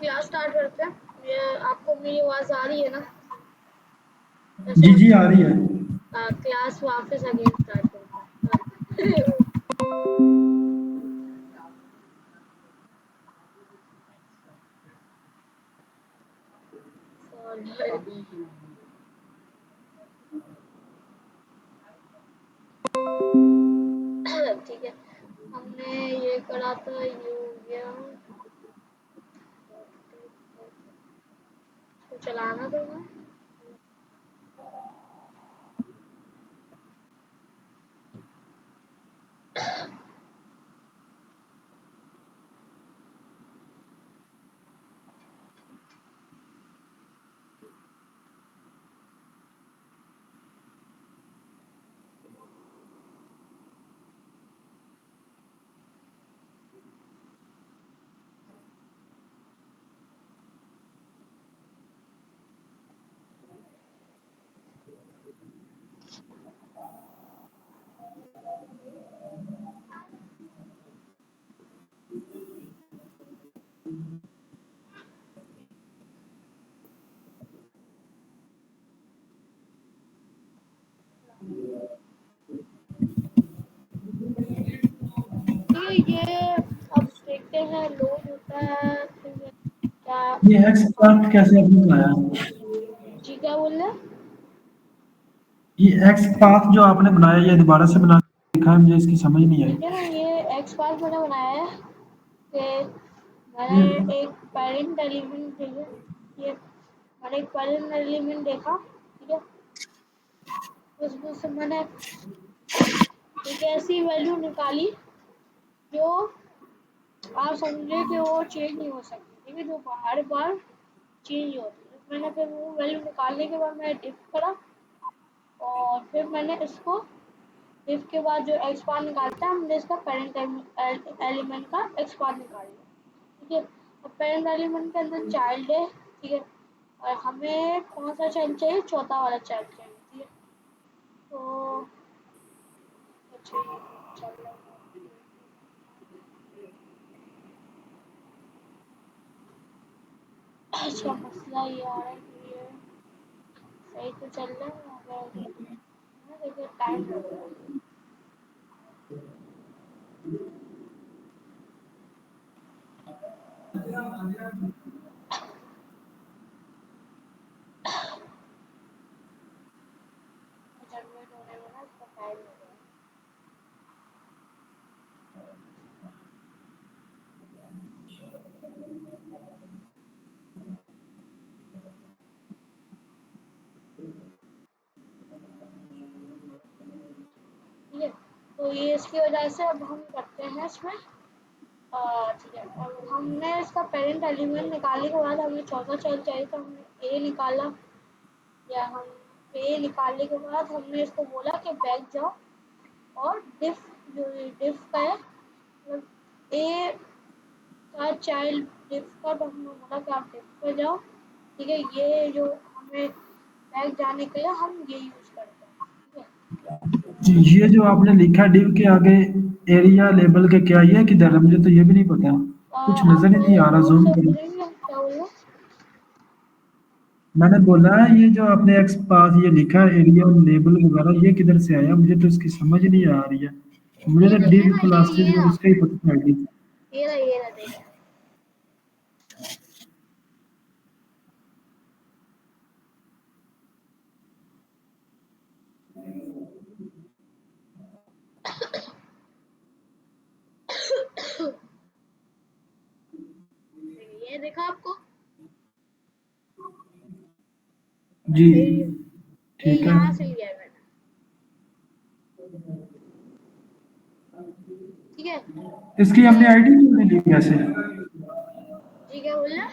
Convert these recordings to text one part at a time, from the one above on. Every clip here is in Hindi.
क्लास स्टार्ट करते हैं। ये आपको मेरी आवाज आ रही है ना? जी जैसे जी आ रही है। क्लास वापस अगेन स्टार्ट करते हैं। ठीक है, हमने ये करा था, ये हो गया। तो चलाना दो ना। ठीक है, ये अब देखते हैं लोड होता है फिर क्या। ये एक्स पाथ कैसे आपने बनाया? जी क्या बोल रहे हैं? ये एक्स पाथ जो आपने बनाया ये दोबारा से बना के दिखा है, मुझे इसकी समझ नहीं आई। ठीक है ना, ये एक्स पाथ मैंने बनाया है कि ये मैंने एक पेरेंट एलिमेंट चाहिए। ये मैंने एक पेरेंट एलिमेंट देखा। ठीक है, उसमें से मैंने एक ऐसी वैल्यू निकाली जो आप समझे कि वो चेंज नहीं हो सकती। ठीक है, जो हर बार चेंज होती है। मैंने फिर वो वैल्यू निकालने के बाद मैंने डिफ करा और फिर मैंने इसको डिफ के बाद जो एक्स बार निकालता है हमने इसका पेरेंट एलिमेंट का एक्स बार निकाल लिया। ठीक है, और पेरेंट एलिमेंट के अंदर चाइल्ड है। ठीक है, और हमें कौन सा चाइल्ड चाहिए? चौथा वाला चाइल्ड चाहिए। ठीक है, तो अच्छा ये चल रहा है। अच्छा मसला ये आ रहा है कि ये सही तो चल रहा है मगर देखिए टाइम लग रहा है। जनरेट होने में ना इसका टाइम लग रहा है। ठीक है, तो ये इसकी वजह से अब हम करते हैं इसमें। ठीक है, अब हमने इसका पेरेंट एलिमेंट निकालने के बाद हमें चौथा चाइल्ड चाहिए तो हमने ए निकाला। या हम ए निकालने के बाद हमने इसको बोला कि बैक जाओ और डिफ जो डिफ का है मतलब ए का चाइल्ड डिफ का, तो हमने बोला कि आप डिफ पर जाओ। ठीक है, ये जो हमें बैक जाने के लिए हम ये यूज करते हैं। ठीक जी, ये जो आपने लिखा डिव के आगे एरिया लेबल के क्या ये किधर है? मुझे तो ये भी नहीं पता। है, कुछ आप नजर ही नहीं पहले आ रहा, नोट जूम से करो। पढ़ेंगे क्या बोलो। मैंने बोला ये जो आपने एक्स पाथ ये लिखा है एरिया लेबल वगैरह ये किधर से आया? मुझे तो इसकी समझ नहीं आ रही है। मुझे तो ये डिव ना क्लासेस ये और ना उसका ही पता है। ये ना देखिए। ये देखा आपको? जी एरिया ये ठीक है। यहाँ से लिया है मैंने। ठीक है, इसकी हमने ये आईडी क्यों नहीं ली वैसे? जी क्या बोल रहे हैं?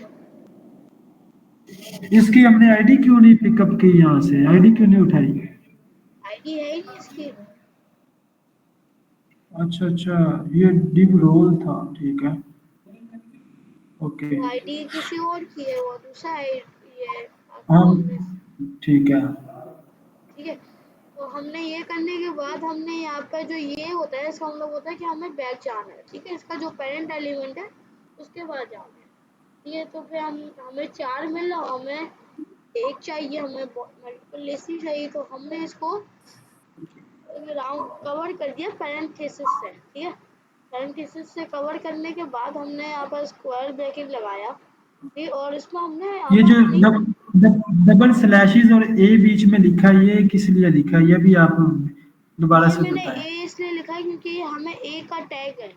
इसकी हमने आईडी क्यों नहीं पिकअप की? यहाँ से आईडी क्यों नहीं उठाई? आईडी है ही नहीं इसकी। अच्छा अच्छा, ये डिव रोल था, ठीक है। ओके। वो आईडी किसी और की है, वो दूसरा ये हाँ आपको हमने। ठीक है। ठीक है, तो हमने ये करने के बाद हमने यहाँ पर जो ये होता है इसका मतलब होता है कि हमें बैक जाना है। ठीक है, इसका जो पेरेंट एलिमेंट है उसके बाद जाना है। ये तो फिर हम हमें 4 मिल रहा, हमें 1 चाहिए, हमें मल्टीपल लिस्ट ही चाहिए, तो हमने इसको राउंड कवर कर दिया पैरेंथेसिस से, ठीक है। पैरेंथेसिस से कवर करने के बाद हमने यहाँ पर स्क्वायर ब्रैकेट लगाया, ठीक, और इसमें हमने यहाँ ये पर जो इनिट डबल स्लैशेस और ए बीच में लिखा है, ये किस लिए लिखा है, ये भी आप दोबारा ये से मैंने बताएं। ए इसलिए लिखा है क्योंकि ये हमें ए का टैग है।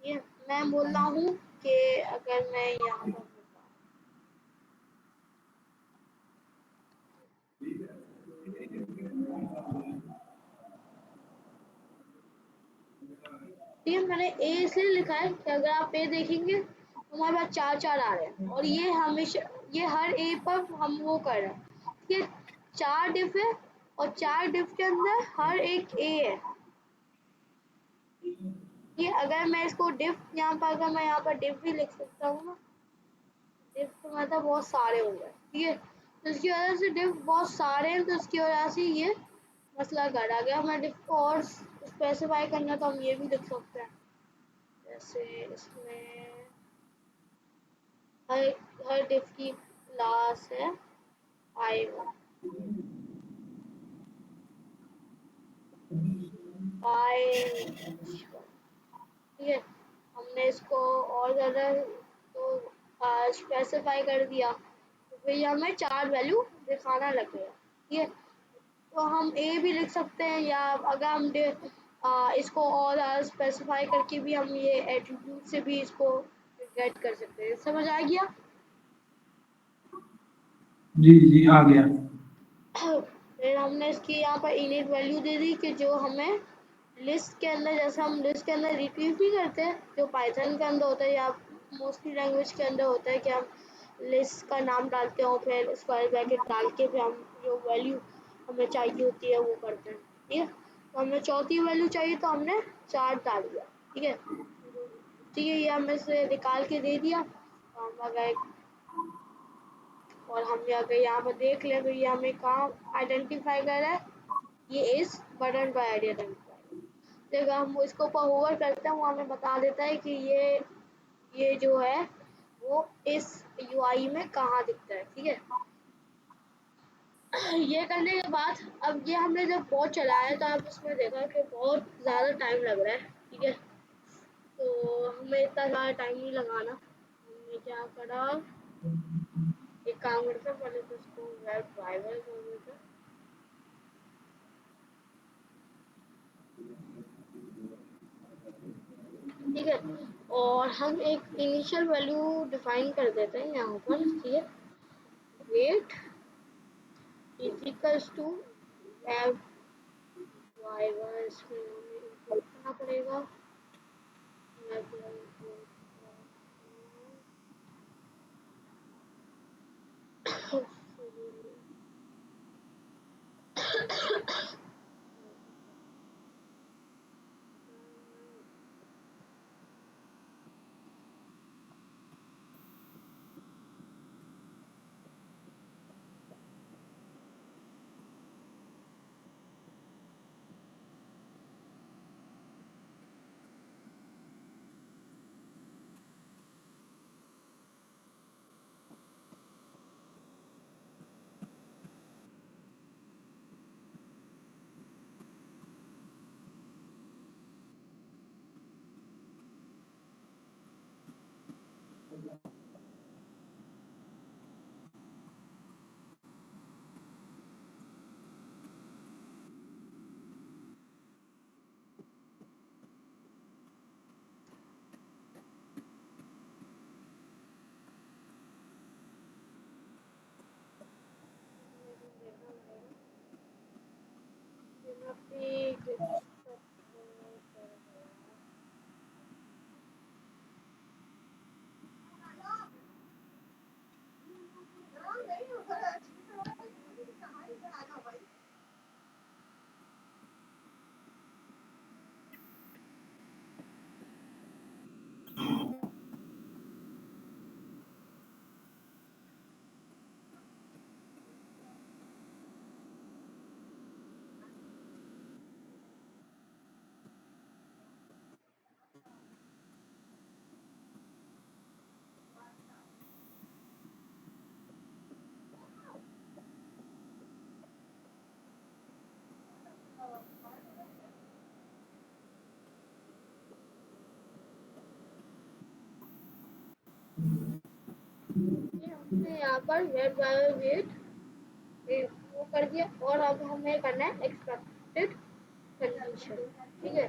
ये मैं बोल रहा हूँ कि अगर मैं यहाँ पर ठीक है, मैंने ए इसलिए लिखा है कि अगर आप ए देखेंगे तो हमारे पास 4 आ रहे हैं, और ये हमेशा ये हर ए पर हम वो कर रहे हैं, ठीक है। 4 डिफ है, और 4 डिफ के अंदर हर एक ए है। ये अगर मैं इसको डिफ यहाँ पर, अगर मैं यहाँ पर डिफ भी लिख सकता हूँ ना, डिफ तो मतलब बहुत सारे हो गए, ठीक है। तो इसकी वजह से डिफ बहुत सारे हैं, तो इसकी वजह से ये मसला करा गया। मैं डिफ को और स्पेसिफाई करना तो हम ये भी लिख सकते हैं, जैसे इसमें हर हर डिफ की क्लास है i1, i1, ठीक है। हमने इसको और ज़्यादा तो स्पेसिफाई कर दिया, तो फिर ये हमें 4 वैल्यू दिखाना लगेगा, ठीक है। तो हम ए भी लिख सकते हैं, या अगर हम इसको और स्पेसिफाई करके भी हम ये एट्रीब्यूट से भी इसको गेट कर सकते हैं। समझ आ गया? जी जी, आ गया। फिर हमने इसकी यहाँ पर इनिट वैल्यू दे दी कि जो हमें लिस्ट के अंदर, जैसे हम लिस्ट के अंदर रिट्रीव भी करते हैं, जो पाइथन के अंदर होता है या मोस्टली लैंग्वेज के अंदर होता है कि हम लिस्ट का नाम डालते हैं और फिर स्क्वायर ब्रैकेट डाल के फिर हम जो वैल्यू हमें चाहिए होती है वो करते हैं, ठीक है। तो हमें चौथी वैल्यू चाहिए, तो हमने 4 डाल दिया, ठीक है। ठीक है, ये हमें से निकाल के दे दिया। तो हम अगर और हम अगर यहाँ पर देख लें तो ये हमें कहाँ आइडेंटिफाई कर रहा है, ये इस बटन पर आइडेंटिफाई। जब हम इसको ऊपर होवर करते हैं, वो हमें बता देता है कि ये जो है वो इस यूआई में कहाँ दिखता है, ठीक है। ये करने के बाद अब ये हमने जब बहुत चलाया तो आप इसमें देखा कि बहुत ज़्यादा टाइम लग रहा है, ठीक है। तो हमें इतना ज़्यादा टाइम नहीं लगाना। हमने क्या करा, एक काम करते हैं, पहले तो इसको वेब ड्राइवर कर देते हैं, ठीक है। और हम एक इनिशियल वैल्यू डिफाइन कर देते हैं यहाँ पर, ठीक है। Wait is equals to web driver, इसमें हमें इंपोर्ट करना पड़ेगा वेब यहाँ पर वेट वो कर दिया, और अब हमें करना है एक्सपेक्टेड कंडीशन। ठीक है,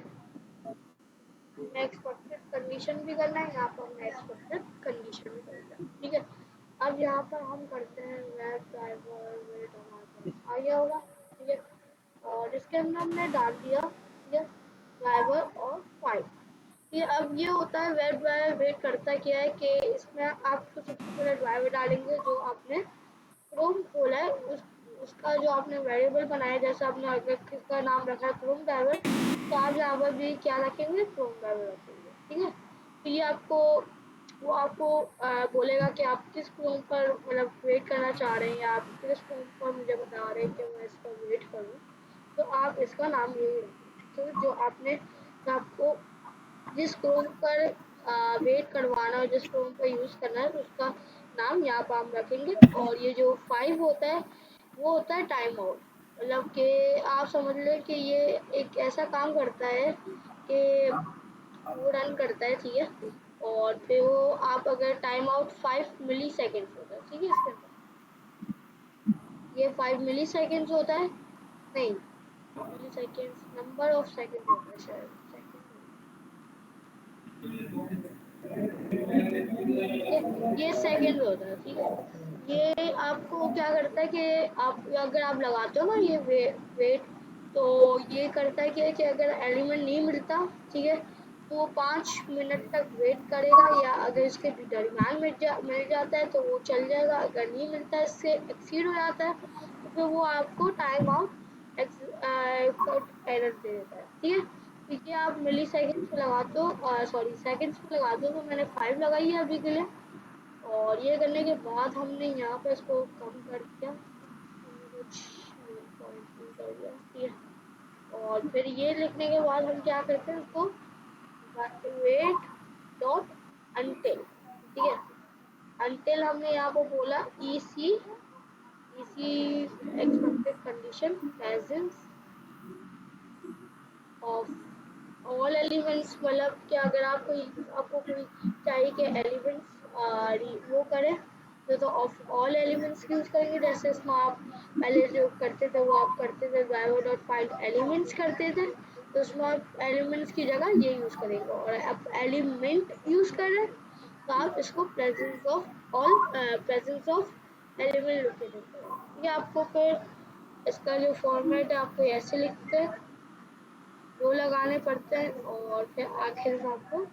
एक्सपेक्टेड कंडीशन भी करना है, यहाँ पर हमने एक्सपेक्टेड कंडीशन भी करना है। ठीक है, अब यहाँ पर हम करते हैं वेब ड्राइवर वेट हमारे पास आ गया होगा। ठीक है, और इसके अंदर हमने डाल दिया, ठीक है, ड्राइवर और फाइल। ये अब ये होता है वेब ड्राइवर वेट करता क्या है कि इसमें आप तो सबसे पहले ड्राइवर डालेंगे जो आपने क्रोम खोला है, उसका जो आपने वेरिएबल बनाया, जैसे आपने अगर किसका नाम रखा है क्रोम ड्राइवर, तो आप यहाँ पर भी क्या रखेंगे, क्रोम ड्राइवर रखेंगे। ठीक है, तो ये आपको बोलेगा कि आप किस क्रोम पर मतलब वेट करना चाह रहे हैं, या आप किस क्रोम पर मुझे बता रहे हैं कि मैं इसका वेट करूँ, तो आप इसका नाम यही रखें। तो जो आपको जिस क्रोम पर वेट करवाना है, जिस क्रोम पर यूज़ करना है, तो उसका नाम यहाँ पर हम रखेंगे। और ये जो 5 होता है वो होता है टाइम आउट, मतलब कि आप समझ लें कि ये एक ऐसा काम करता है कि वो रन करता है। ठीक है, और फिर वो आप अगर टाइम आउट 5 मिली सेकेंड्स होता है। ठीक है, इसके अंदर ये 5 मिली सेकेंड्स होता है, नहीं मिली सेकेंड्स नंबर ऑफ सेकेंड होता है शायद, सेकेंड। ये सेकंड होता है। ठीक है, ये आपको क्या करता है कि आप अगर आप लगाते हो ना ये वेट, तो ये करता है कि अगर एलिमेंट नहीं मिलता, ठीक है, तो वो 5 मिनट तक वेट करेगा, या अगर इसके दरमियान मिल जाता है तो वो चल जाएगा, अगर नहीं मिलता इससे एक्सीड हो जाता है तो फिर वो आपको टाइम आउट एरर दे देता है। ठीक है, देखिए आप मिली सेकेंड्स पे लगाते हो, सॉरी सेकेंड्स पे लगाते हो, तो मैंने 5 लगाई है अभी के लिए। और ये करने के बाद हमने यहाँ पे इसको कम कर दिया, हमने कुछ पॉइंट कर दिया। ठीक है, और फिर ये लिखने के बाद हम क्या करते हैं, इसको वेट डॉट अनटिल। ठीक है, अनटिल हमने यहाँ पर बोला EC expected condition presence of all elements, मतलब कि अगर आपको कोई चाहिए कि एलिमेंट्स वो करें, तो ऑफ ऑल एलिमेंट्स यूज करेंगे। जैसे इसमें आप पहले जो करते थे वो आप करते थे ड्राइवर डॉट फाइंड एलिमेंट्स करते थे, तो उसमें आप एलिमेंट्स की जगह ये यूज करेंगे। और आप एलिमेंट यूज कर रहे हैं तो आप इसको प्रेजेंस ऑफ एलिमेंट लिख के देते हैं। आपको फिर इसका जो फॉर्मेट है आपको ऐसे लिखते हैं, वो लगाने पड़ते हैं, और फिर आखिर में आपको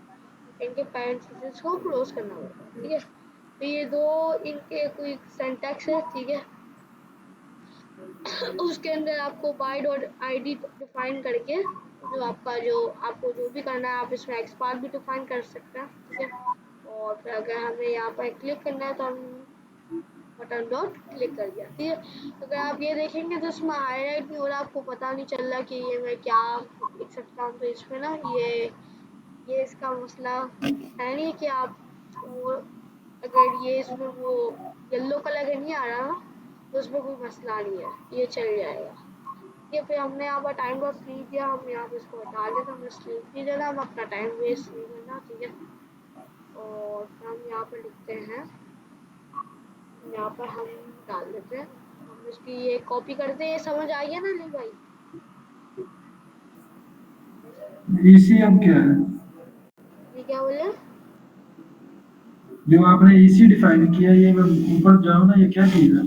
इनके पैरेंथेसिस को क्लोज करना पड़ता है। ठीक है, तो ये दो इनके कोई सिंटैक्स है। ठीक है, उसके अंदर आपको बाइट और आईडी डिफाइन करके आपको जो भी करना है, आप इसमें एक्सपार्ट भी डिफाइन कर सकते हैं। ठीक है, और फिर अगर हमें यहाँ पर क्लिक करना है तो हम बटन डॉट क्लिक कर दिया। ठीक है, अगर आप ये देखेंगे तो इसमें हाईलाइट नहीं हो रहा, आपको पता नहीं चल रहा कि ये मैं क्या लिख सकता हूँ। तो इसमें ना ये इसका मसला है नहीं कि आप वो अगर ये इसमें वो येलो कलर का नहीं आ रहा ना, तो उसमें कोई मसला नहीं है, ये चल जाएगा। ये फिर हमने यहाँ पर टाइम डॉट स्लीव दिया, हम यहाँ पे इसको हटा देते, हमें स्लीव नहीं देना, हम अपना टाइम वेस्ट नहीं करना। ठीक है, और फिर हम यहाँ पर लिखते हैं, यहाँ पर हम डाल देते हैं, हम इसकी ये कॉपी करते हैं। ये समझ आ गया ना नहीं भाई? ईसीएम क्या है? ये क्या बोले? जो आपने ईसी डिफाइन किया, ये मैं ऊपर जाऊँ ना, ये क्या चीज़ है?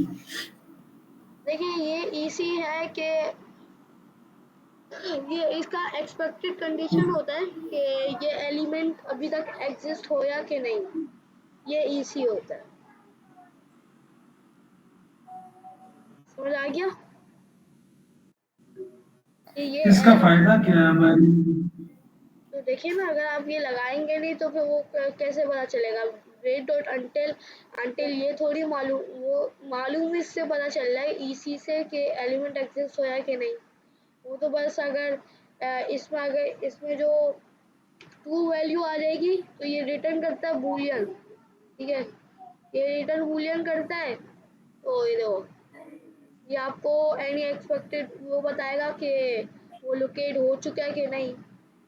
देखिए ये इसी है कि ये इसका एक्सपेक्टेड कंडीशन होता है कि ये एलिमेंट अभी तक एग्जिस्ट हो या कि नहीं, ये इसी होता है। समझ आ गया कि ये इसका फायदा क्या है? मैं तो देखिए ना, अगर आप ये लगाएंगे नहीं तो फिर वो कैसे पता चलेगा? वेट डॉट अंटिल, अंटिल ये थोड़ी मालूम, वो मालूम इससे पता चल रहा है ईसी से कि एलिमेंट एग्जिस्ट होया कि नहीं। वो तो बस अगर इसमें जो ट्रू वैल्यू आ जाएगी तो ये रिटर्न करता है बूलियन। ठीक है, ये रिटर्न बूलियन करता है, तो ये देखो ये आपको एनी एक्सपेक्टेड वो बताएगा कि वो लोकेट हो चुका है कि नहीं।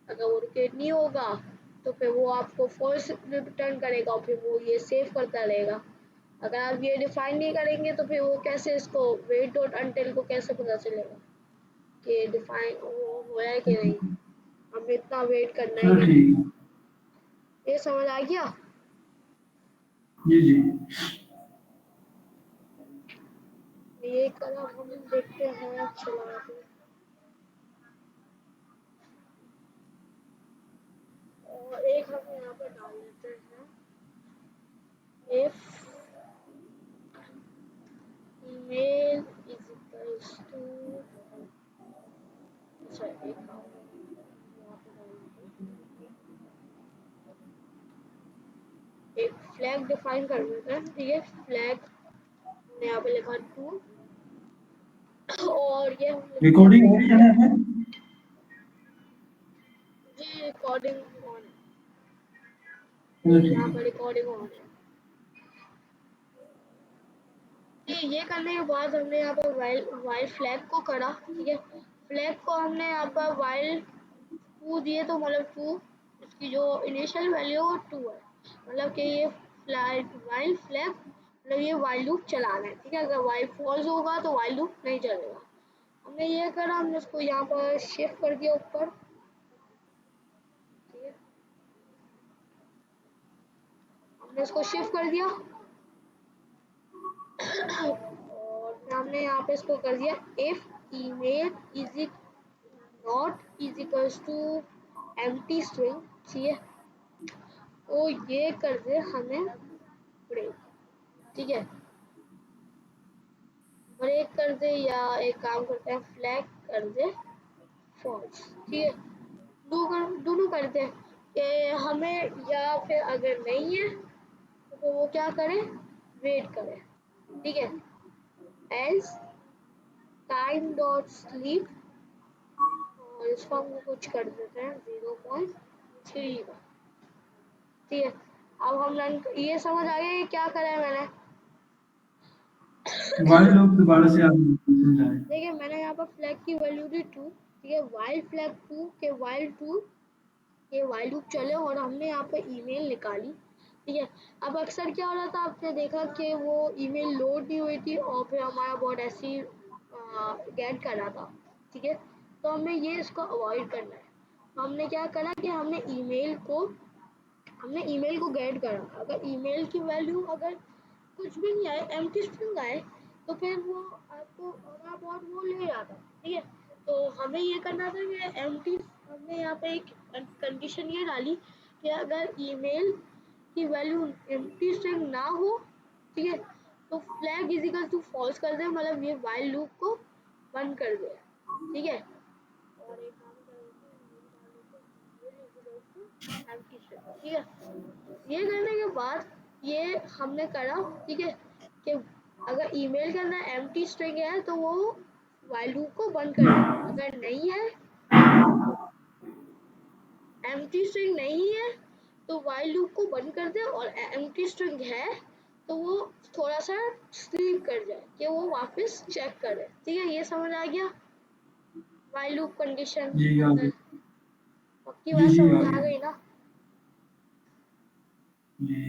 अगर वो लोकेट नहीं होगा तो फिर वो आपको फॉल्स रिटर्न करेगा, और फिर वो ये सेव करता रहेगा। अगर आप ये डिफाइन नहीं करेंगे तो फिर वो कैसे इसको वेट डॉट अनटिल को कैसे पता चलेगा कि डिफाइन वो हुआ है कि नहीं, हमें इतना वेट करना है चलो कि नहीं। ठीक है। ये समझ आ गया। जी जी। ये करा हम देखते हैं चला के। और एक हम यहाँ पर डाल लेते हैं if email is equals to, अच्छा एक काम यहाँ पे डाल देते हैं, एक फ्लैग डिफाइन कर देते हैं। ठीक है, फ्लैग हमने यहाँ पे लिखा टू और ये हम लिखते रिकॉर्डिंग हो हैं रही है ना इसमें? जी रिकॉर्डिंग ऑन है। चलो जी ठीक यहाँ है। पर रिकॉर्डिंग ऑन है। ये करने के बाद हमने यहाँ पर वाइल वाइल फ्लैग को करा। ठीक है, फ्लैग को हमने यहाँ पर वाइल टू दिए तो मतलब टू, इसकी जो इनिशियल वैल्यू है टू है, मतलब कि ये फ्लैग वाइल फ्लैग मतलब ये वाइल लूप चलाना है। ठीक है, अगर वाइल फॉल्स होगा तो वाइल लूप नहीं चलेगा। हमने ये करा, हमने इसको यहाँ पर शिफ्ट कर दिया ऊपर। ठीक है, हमने इसको शिफ्ट कर दिया और फिर हमने यहाँ पे इसको कर दिया if email is not is equals to empty string. ठीक है, तो ये कर दे हमें ब्रेक। ठीक है, ब्रेक कर दे या एक काम करते हैं फ्लैग कर दे फॉल्स। ठीक है, दोनों करते हैं कि हमें, या फिर अगर नहीं है तो वो क्या करे, वेट करे। ठीक है, एल्स टाइम डॉट स्लीप और इसको हम कुछ कर देते हैं 0.3 का। ठीक है, अब हम रन, ये समझ आ गया ये क्या करा है मैंने। वाले लोग दोबारा से आप समझाएं। देखिए मैंने यहाँ पर फ्लैग की वैल्यू दी टू। ठीक है, वाइल फ्लैग टू के वाइल टू ये वाइल लूप चले और हमने यहाँ पे ईमेल निकाली। ठीक है, अब अक्सर क्या हो रहा था, आपने देखा कि वो ईमेल लोड नहीं हुई थी और फिर हमारा बहुत ऐसी गेट कर रहा था। ठीक है, तो हमें ये इसको अवॉइड करना है। तो हमने क्या करा कि हमने ईमेल को गेट करा। अगर ईमेल की वैल्यू अगर कुछ भी नहीं आए, एम्प्टी स्ट्रिंग आए, तो फिर वो आपको हमारा बहुत वो ले जाता। ठीक है, तो हमें ये करना था कि एम्प्टी, हमने यहाँ पे एक कंडीशन ये डाली कि अगर ईमेल की वैल्यू एम्प्टी स्ट्रिंग ना हो, ठीक है, तो flag is equal to false कर दे, मतलब ये वाइल लूप को बंद कर दे। ठीक है, और एक काम एम्प्टी स्ट्रिंग। ठीक है, ये करने के बाद ये हमने करा। ठीक है, कि अगर ईमेल के अंदर एम्प्टी स्ट्रिंग है तो वो वाइल लूप को बंद कर दे, अगर नहीं है एम्प्टी स्ट्रिंग नहीं है तो वाइल लूप को बंद कर दे, और एम्प्टी स्ट्रिंग है तो वो थोड़ा सा स्लीप कर जाए कि वो वापस चेक करे। ठीक है, ये समझ आ गया वाइल लूप कंडीशन। जी आ गई। पक्की जी बात जी आ समझ आ गई। गई ना। जी।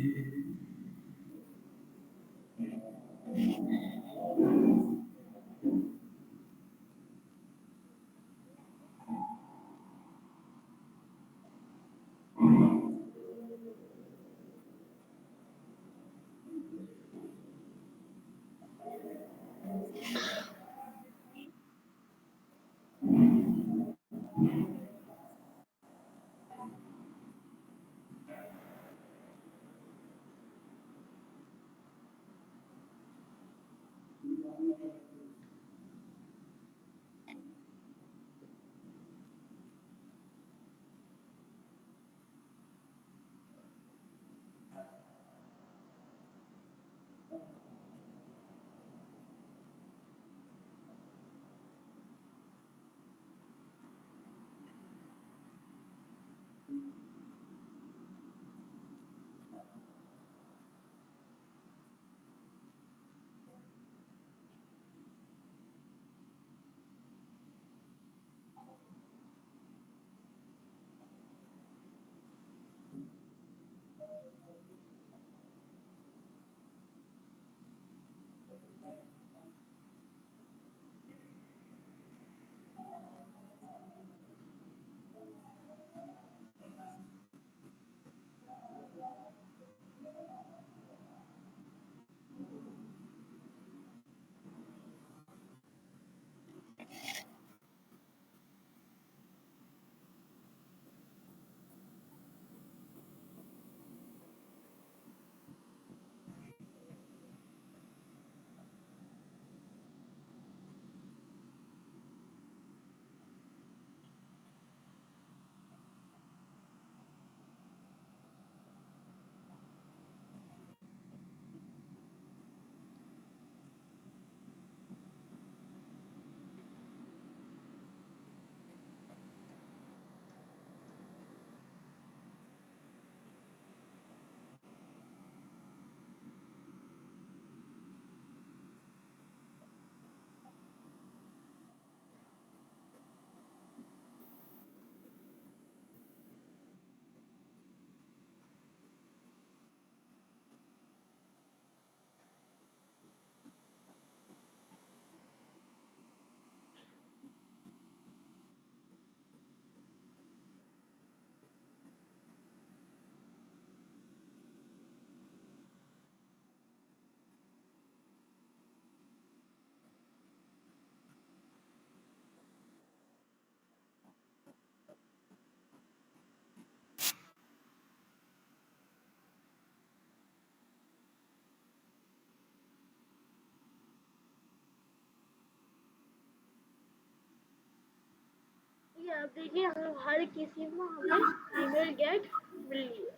अब देखिए हम हर किसी में हमें ईमेल गेट मिल रही है।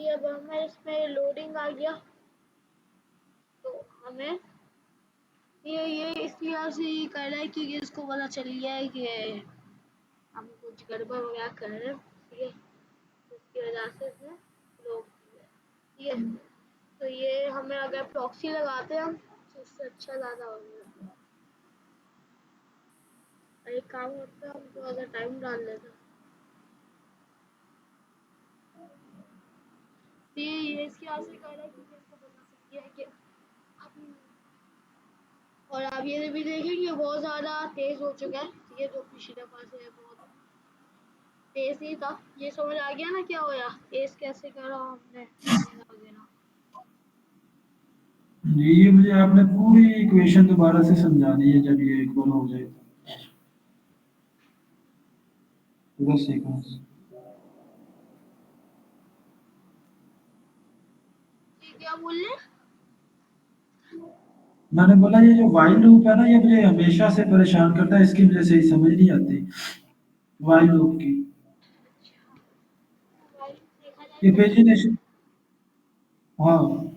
ये अब हमें इसमें लोडिंग आ गया तो हमें ये इस लिहाज से ये कर रहा है कि इसको पता चल गया है कि हम कुछ गड़बड़ वगैरह कर रहे हैं, ठीक है, इसकी वजह से इसने रोक दिया है, ठीक है। तो ये हमें अगर प्रॉक्सी लगाते हैं हम तो उससे अच्छा ज़्यादा हो गया। एक काम करते हैं हम तो अगर टाइम डाल लेते हैं तो ये इसकी वजह से कर रहा है क्योंकि इसको पता चल गया है कि और आप ये भी देखेंगे बहुत ज़्यादा तेज़ हो चुका है, ये जो पिछले दफ़ा से है बहुत तेज़ नहीं था। ये समझ आ गया ना क्या होया, तेज़ कैसे करा हमने वगैरह वगैरह। जी, ये मुझे आपने पूरी इक्वेशन दोबारा से समझानी है जब ये इक्वल हो जाए तो पूरा सीक्वेंस। ये क्या बोल रहे? मैंने बोला ये जो वाइल लूप है ना ये मुझे हमेशा से परेशान करता है, इसकी मुझे सही समझ नहीं आती वाइल लूप की देखा जाए तो इमेजिनेशन। हाँ,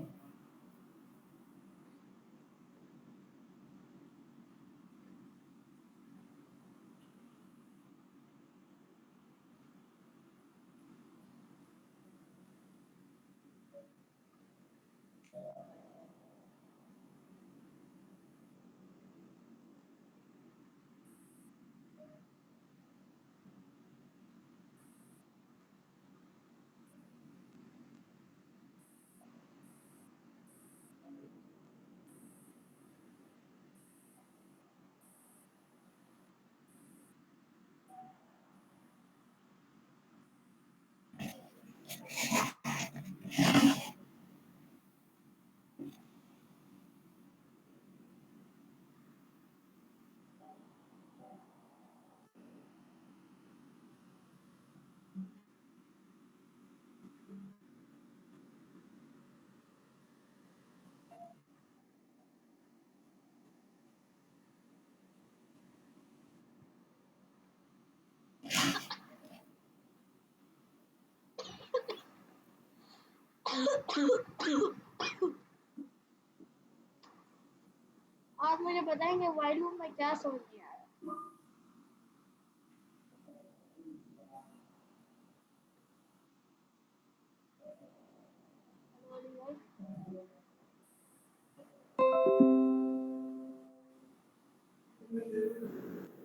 आप मुझे बताएंगे वाइल लूप में क्या समझ नहीं आया।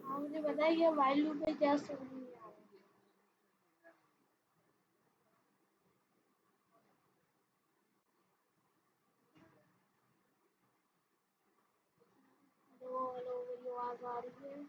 हाँ मुझे बताइए वाइल लूप में क्या समझ नहीं आया। हेलो हेलो मेरी आवाज़ आ रही है?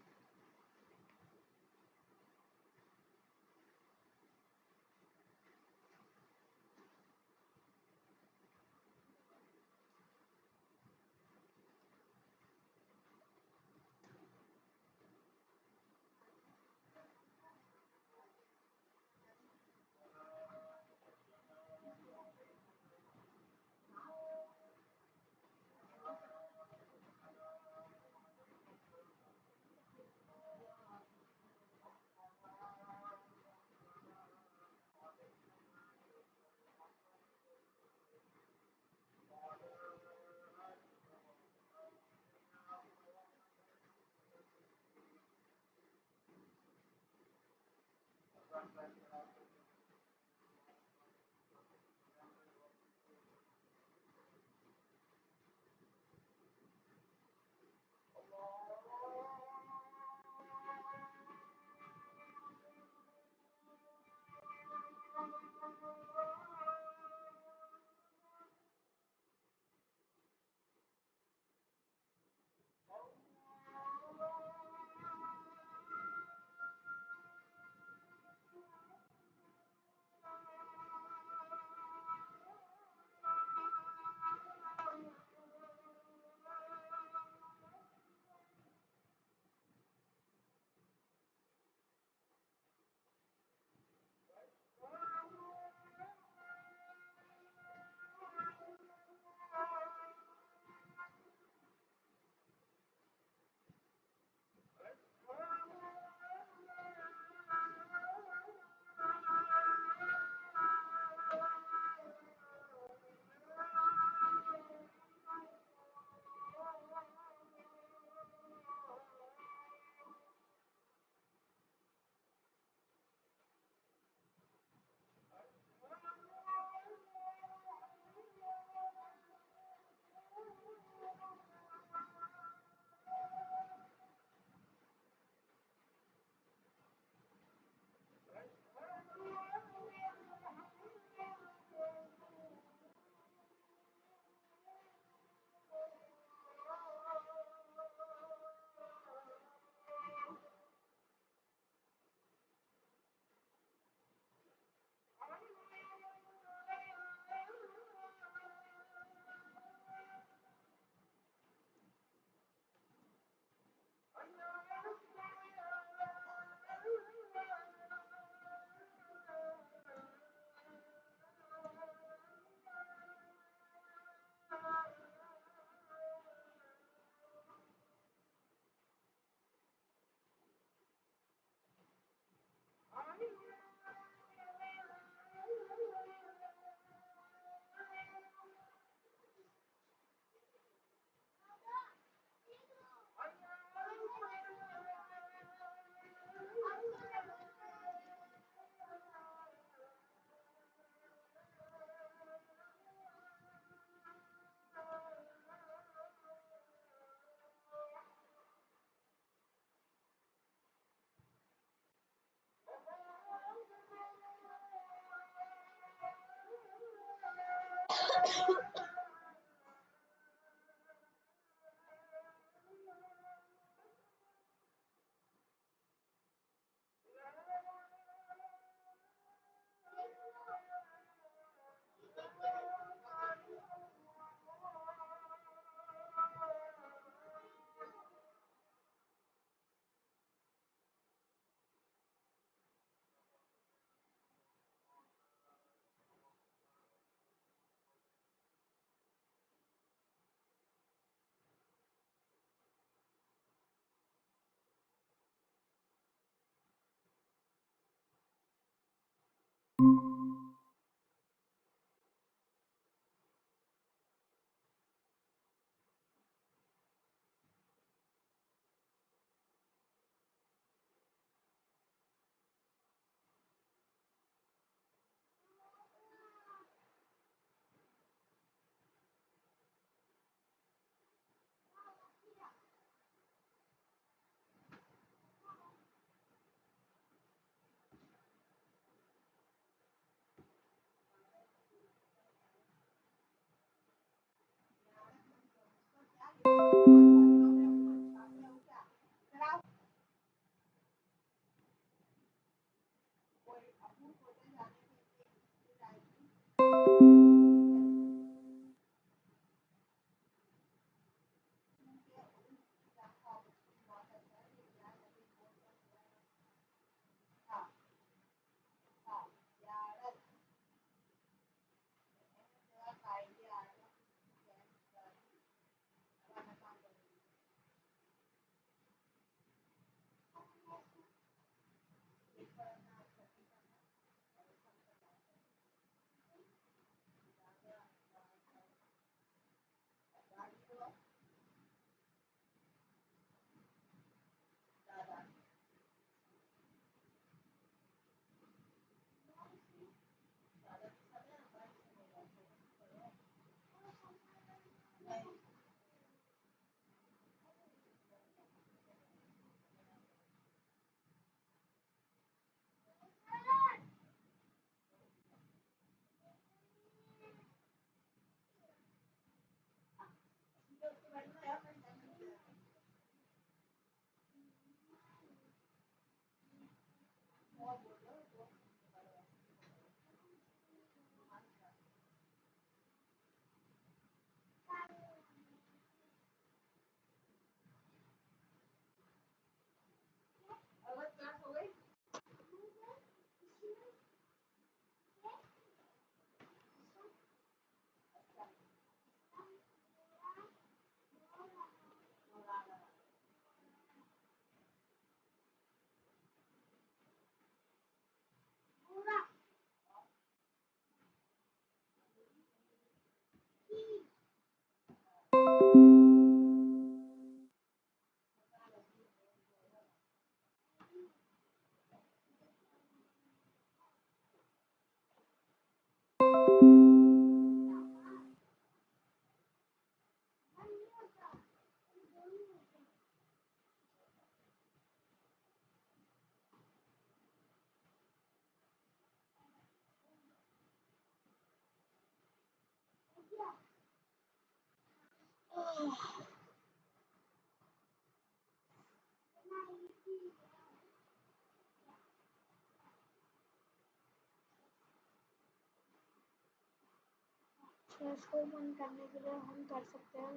इसको बंद करने के लिए हम कर सकते हैं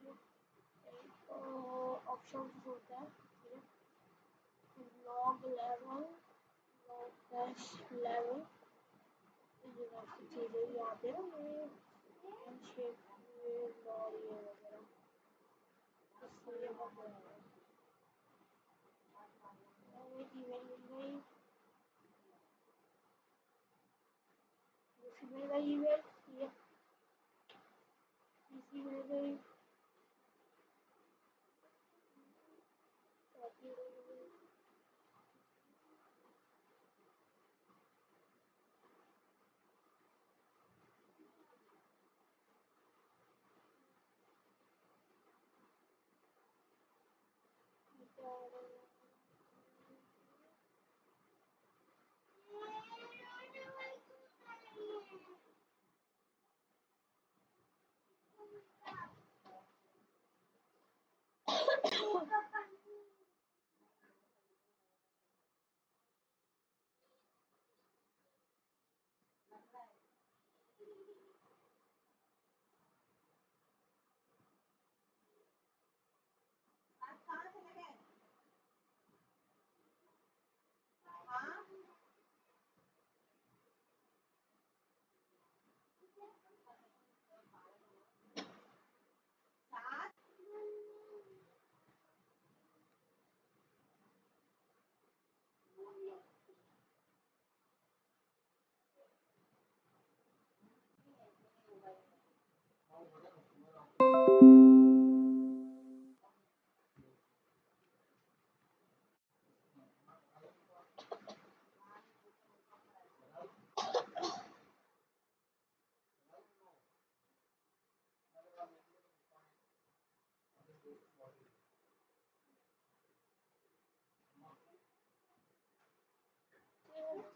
एक ऑप्शन होता है, log level, log dash level, ये काफ़ी चीज़ें भी आती है ना, ये शेप और ये वगैरह, इसलिए ईमेल मिल गई, दूसरी मिल गई ईमेल, ये तीसरी मिल गई, चौथी मिल गई,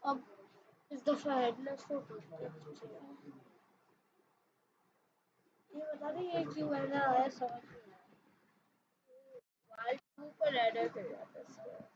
अब इस दफा हेडलेस फोटो चाहिए। ये बता रही है क्यों एरर आया समझ नहीं आया। वाइट पर एरर कर जाता है इसके।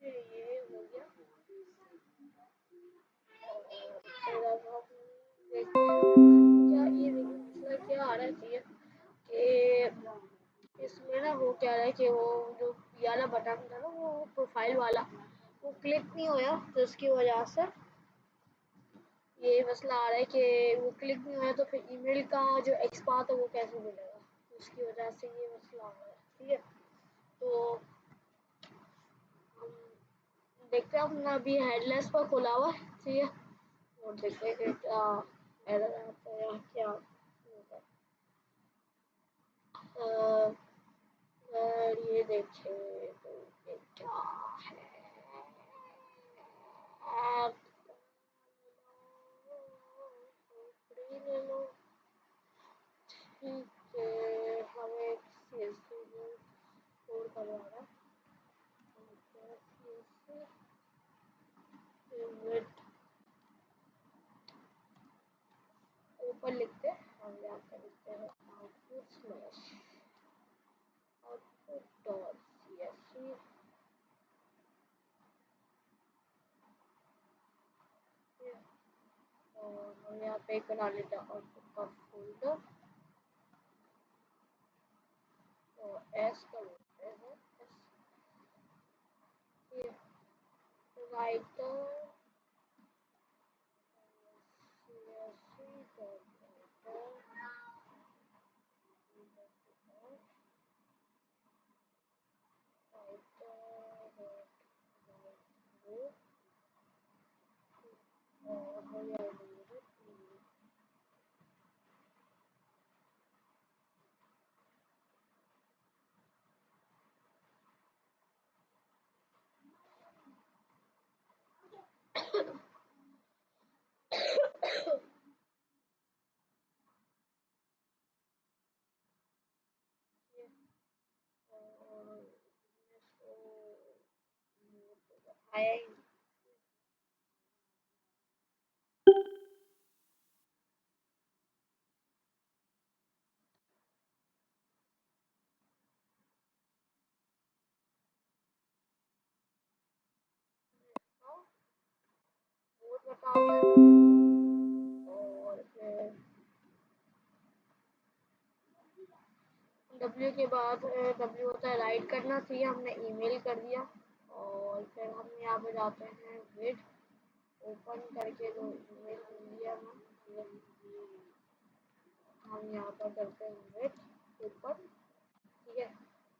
ये हो गया। और अब हम देखते हैं क्या ये देखिए क्या आ रहा चाहिए कि इसमें ना वो क्या है कि वो जो ये वाला बटन था ना वो प्रोफाइल वाला वो क्लिक नहीं होया तो इसकी वजह से ये मसला आ रहा है कि वो क्लिक नहीं हुआ तो फिर ईमेल का जो एक्सपाथ है वो कैसे मिलेगा, उसकी वजह से ये मसला आ रहा है। ठीक है, तो हम देखते हैं। अपना अभी हेडलेस पर खुला हुआ है, ठीक है, और देखते हैं कि क्या एरर आता है या क्या होगा। अगर ये देखें तो ये क्या है, ले लो। ठीक है, हमें CSV कोड करवाना है। ऊपर लिखते हैं हम यहाँ पे लिखते हैं output slash output dot CSV। और हम यहाँ पे बना लेते हैं आउटपुट का फोल्डर और एस कर लेते हैं राइटर CSV और हम यहाँ आया ही बता दिया तुमको। और फिर W के बाद W होता है राइट करना, तो ये हमने ईमेल कर दिया। और फिर हम यहाँ पे जाते हैं विड, ओपन करके जो ईमेल दिया हम यहाँ पर करते हैं विड ओपन, ठीक है।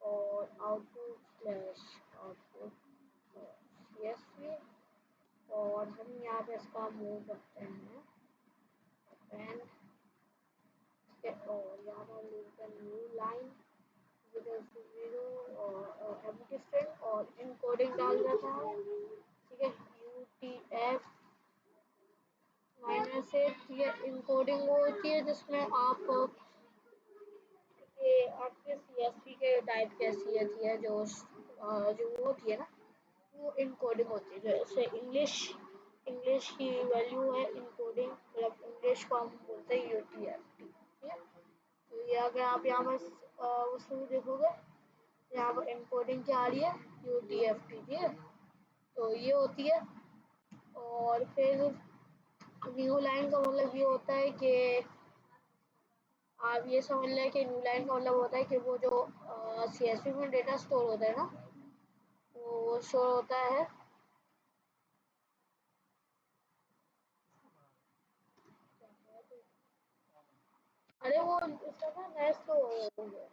और आउटपुट स्लैश आउटपुट CSV, और हम यहाँ पे इसका मूव करते हैं एंड, और यहाँ पर लिखते हैं न्यू लाइन जीरो और एम्प्टी स्ट्रिंग और इनकोडिंग डाल देता है, ठीक है। UTF -8, ठीक है। इनकोडिंग वो होती है जिसमें आप ये आपके CSV के टाइप कैसी होती है, जो वो होती है ना, वो इनकोडिंग होती है। जैसे इंग्लिश की वैल्यू है इनकोडिंग, मतलब इंग्लिश को हम बोलते हैं UTF-T, ठीक है। तो ये अगर आप यहाँ पर उसमें देखोगे, यहाँ पर इनकोडिंग क्या आ रही है, UTF-T, ठीक है। तो ये होती है। और फिर न्यू लाइन का मतलब ये होता है कि आप ये समझ लें कि न्यू लाइन का मतलब होता है कि वो जो CSV में डेटा स्टोर होता है ना, वो स्टोर होता है अरे वो उसका ना नेक्स्ट तो हो गया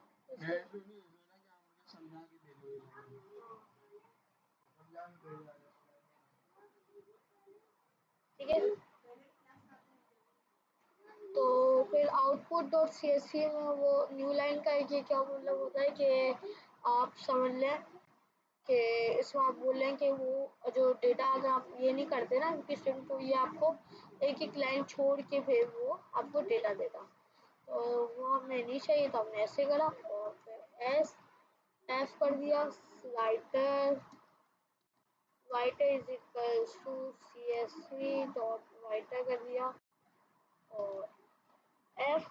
ठीक है। तो फिर आउटपुट डॉट CSV में वो न्यू लाइन का ये क्या मतलब होता है कि आप समझ लें कि इसमें आप बोल रहे हैं कि वो जो डेटा अगर आप ये नहीं करते ना इनकी स्ट्रिंग, तो ये आपको एक एक लाइन छोड़ के फिर वो आपको डेटा देगा। तो वो हमें नहीं चाहिए, तो हमने ऐसे करा और फिर एफ कर दिया, writer is equals to CSV dot writer कर दिया, और f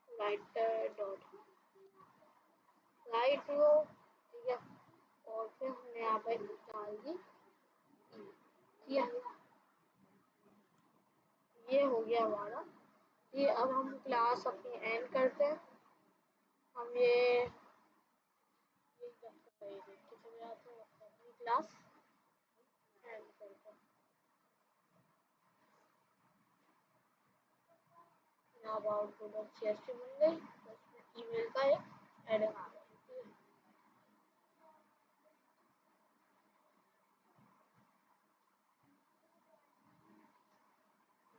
writer dot write row, ठीक है। और फिर हमने यहाँ पे डाल दी, ठीक है। ये हो गया हमारा। ये अब हम क्लास अपनी एंड करते हैं। हम ये चले जाते हैं अपनी क्लास एंड करते हैं। यहाँ पर आउटपुट और CSV बन गई, उसमें ईमेल का एक एडर आ गया,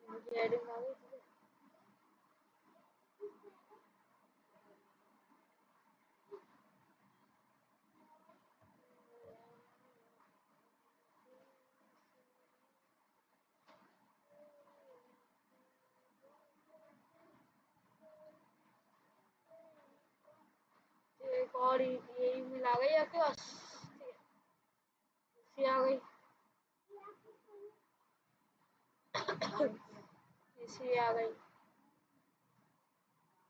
मुझे एडिंग आ गई, ठीक है। एक और ये ईमेल आ गई आपके पास, ठीक है। इसी आ गई, इसी आ गई,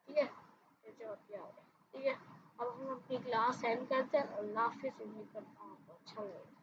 ठीक है। ये चौथी आ गई, ठीक है। अब हम अपनी क्लास एंड करते हैं और लास्ट से उम्मीद करता हूँ आपको अच्छा लगेगा।